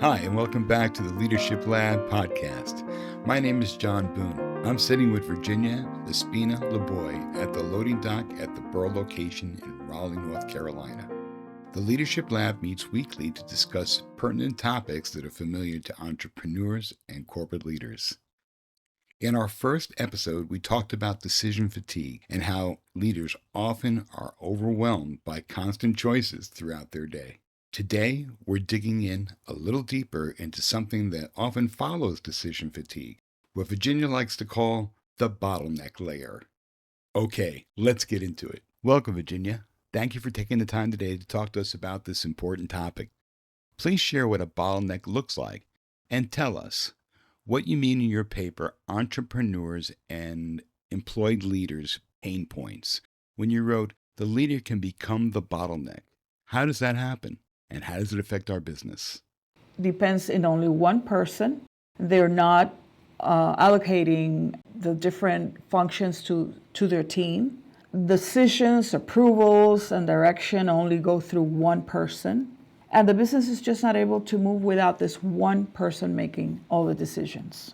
Hi, and welcome back to the Leadership Lab podcast. My name is John Boone. I'm sitting with Virginia Lespina LeBoy at the loading dock at the Burr location in Raleigh, North Carolina. The Leadership Lab meets weekly to discuss pertinent topics that are familiar to entrepreneurs and corporate leaders. In our first episode, we talked about decision fatigue and how leaders often are overwhelmed by constant choices throughout their day. Today, we're digging in a little deeper into something that often follows decision fatigue, what Virginia likes to call the bottleneck layer. Okay, let's get into it. Welcome, Virginia. Thank you for taking the time today to talk to us about this important topic. Please share what a bottleneck looks like and tell us what you mean in your paper, Entrepreneurs and Employed Leaders Pain Points, when you wrote, "The leader can become the bottleneck." How does that happen? And how does it affect our business? Depends in only one person. They're not allocating the different functions to their team. Decisions, approvals, and direction only go through one person. And the business is just not able to move without this one person making all the decisions.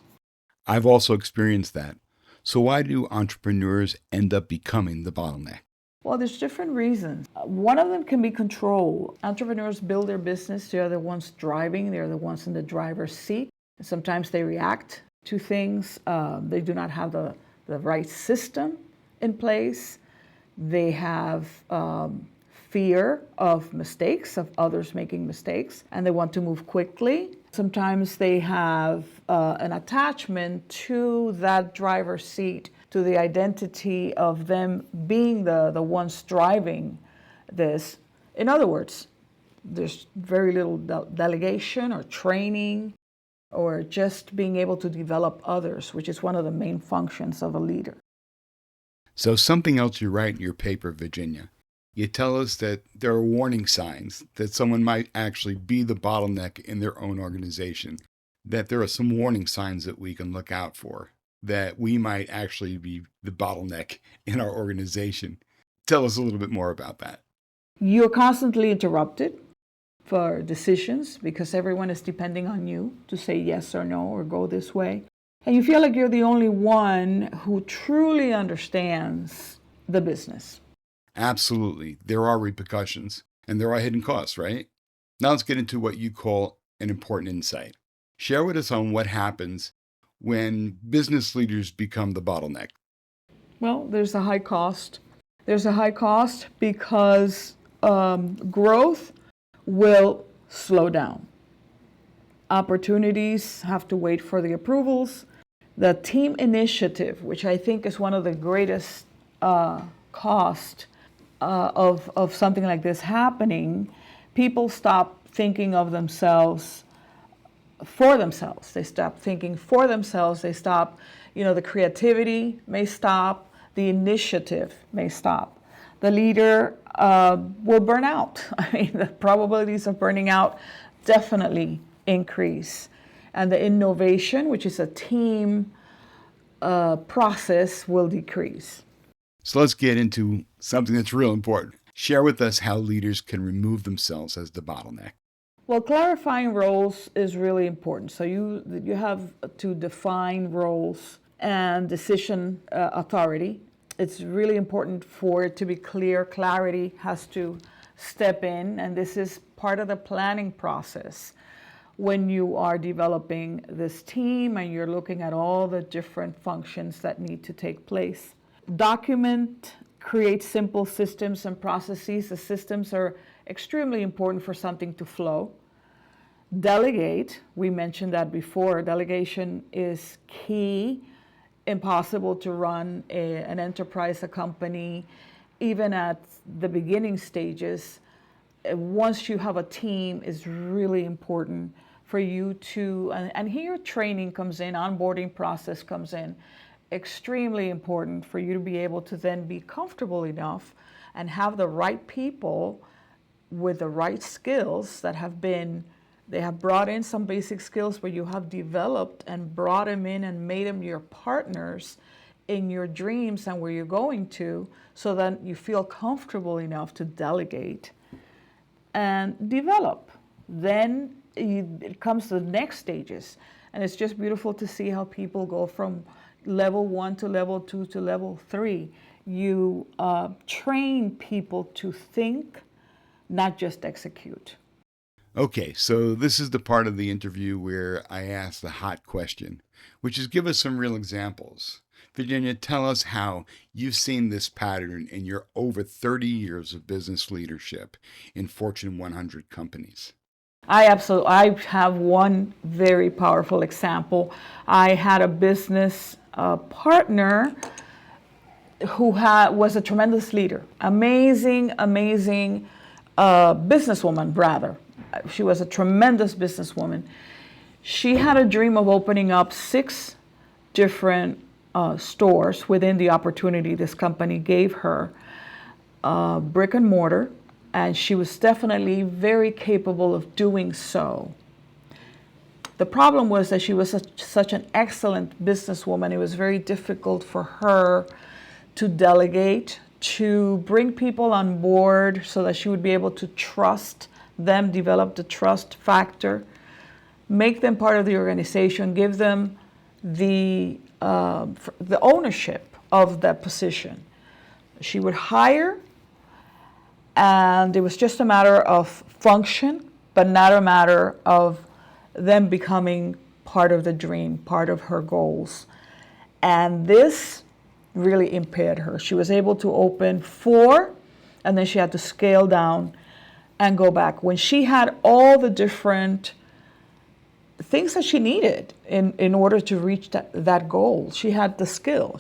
I've also experienced that. So why do entrepreneurs end up becoming the bottleneck? Well, there's different reasons. One of them can be control. Entrepreneurs build their business. They're the ones driving. They're the ones in the driver's seat. Sometimes they react to things. They do not have the right system in place. They have fear of mistakes, of others making mistakes, and they want to move quickly. Sometimes they have an attachment to that driver's seat, to the identity of them being the ones driving this. In other words, there's very little delegation or training or just being able to develop others, which is one of the main functions of a leader. So something else you write in your paper, Virginia. You tell us that there are warning signs that someone might actually be the bottleneck in their own organization, that there are some warning signs that we can look out for, that we might actually be the bottleneck in our organization. Tell us a little bit more about that. You're constantly interrupted for decisions because everyone is depending on you to say yes or no or go this way. And you feel like you're the only one who truly understands the business. Absolutely. There are repercussions and there are hidden costs, right? Now let's get into what you call an important insight. Share with us on what happens when business leaders become the bottleneck. Well, there's a high cost. There's a high cost because growth will slow down. Opportunities have to wait for the approvals. The team initiative, which I think is one of the greatest cost of something like this happening, people stop thinking of themselves for themselves. They stop thinking for themselves. They stop, the creativity may stop, the initiative may stop. The leader will burn out. I mean, the probabilities of burning out definitely increase. And the innovation, which is a team process, will decrease. So let's get into something that's real important. Share with us how leaders can remove themselves as the bottleneck. Well, clarifying roles is really important. So you have to define roles and decision authority. It's really important for it to be clear. Clarity has to step in, and this is part of the planning process. When you are developing this team and you're looking at all the different functions that need to take place. Document, create simple systems and processes. The systems are extremely important for something to flow. Delegate, we mentioned that before. Delegation is key. Impossible to run an enterprise, a company, even at the beginning stages. Once you have a team, is really important for you to, and here training comes in, onboarding process comes in. Extremely important for you to be able to then be comfortable enough and have the right people with the right skills that they have brought in some basic skills where you have developed and brought them in and made them your partners in your dreams and where you're going to, so that you feel comfortable enough to delegate and develop. Then it comes to the next stages. And it's just beautiful to see how people go from level 1 to level 2 to level 3. You train people to think, not just execute. Okay, so this is the part of the interview where I ask the hot question, which is give us some real examples. Virginia, tell us how you've seen this pattern in your over 30 years of business leadership in Fortune 100 companies. I have one very powerful example. I had a business partner who was a tremendous leader, amazing businesswoman, rather. She was a tremendous businesswoman. She had a dream of opening up 6 different stores within the opportunity this company gave her, brick and mortar, and she was definitely very capable of doing so. The problem was that she was such an excellent businesswoman. It was very difficult for her to delegate, to bring people on board so that she would be able to trust them, develop the trust factor, make them part of the organization, give them the ownership of that position. She would hire, and it was just a matter of function, but not a matter of them becoming part of the dream, part of her goals. And this really impaired her. She was able to open 4, and then she had to scale down and go back. When she had all the different things that she needed in order to reach that goal, she had the skill,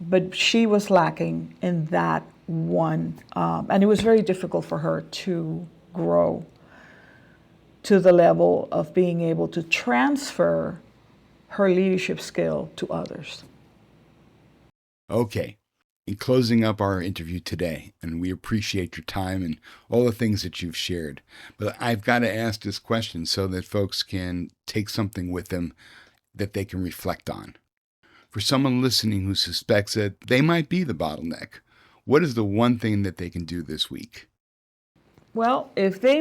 but she was lacking in that one. And it was very difficult for her to grow to the level of being able to transfer her leadership skill to others. Okay, in closing up our interview today, and we appreciate your time and all the things that you've shared, but I've got to ask this question so that folks can take something with them that they can reflect on. For someone listening who suspects that they might be the bottleneck, what is the one thing that they can do this week? Well, if they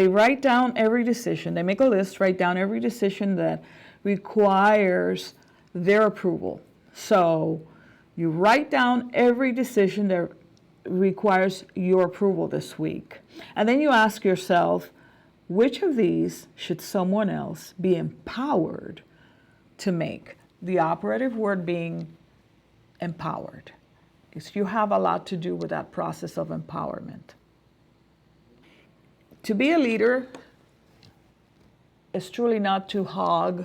write down every decision, they make a list, write down every decision that requires their approval. So you write down every decision that requires your approval this week. And then you ask yourself, which of these should someone else be empowered to make? The operative word being empowered. Because you have a lot to do with that process of empowerment. To be a leader is truly not to hog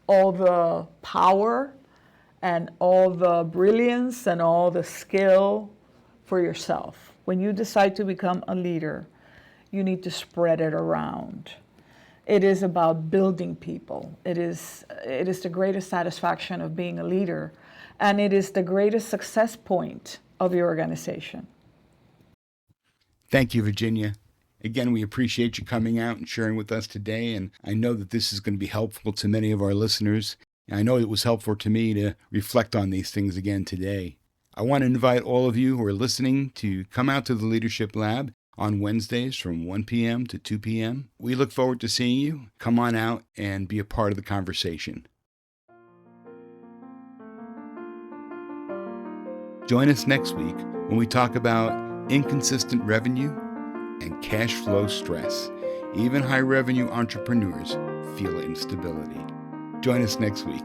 all the power and all the brilliance and all the skill for yourself. When you decide to become a leader, you need to spread it around. It is about building people. It is the greatest satisfaction of being a leader, and it is the greatest success point of your organization. Thank you, Virginia. Again, we appreciate you coming out and sharing with us today, and I know that this is going to be helpful to many of our listeners. I know it was helpful to me to reflect on these things again today. I want to invite all of you who are listening to come out to the Leadership Lab on Wednesdays from 1 p.m. to 2 p.m. We look forward to seeing you. Come on out and be a part of the conversation. Join us next week when we talk about inconsistent revenue and cash flow stress. Even high revenue entrepreneurs feel instability. Join us next week.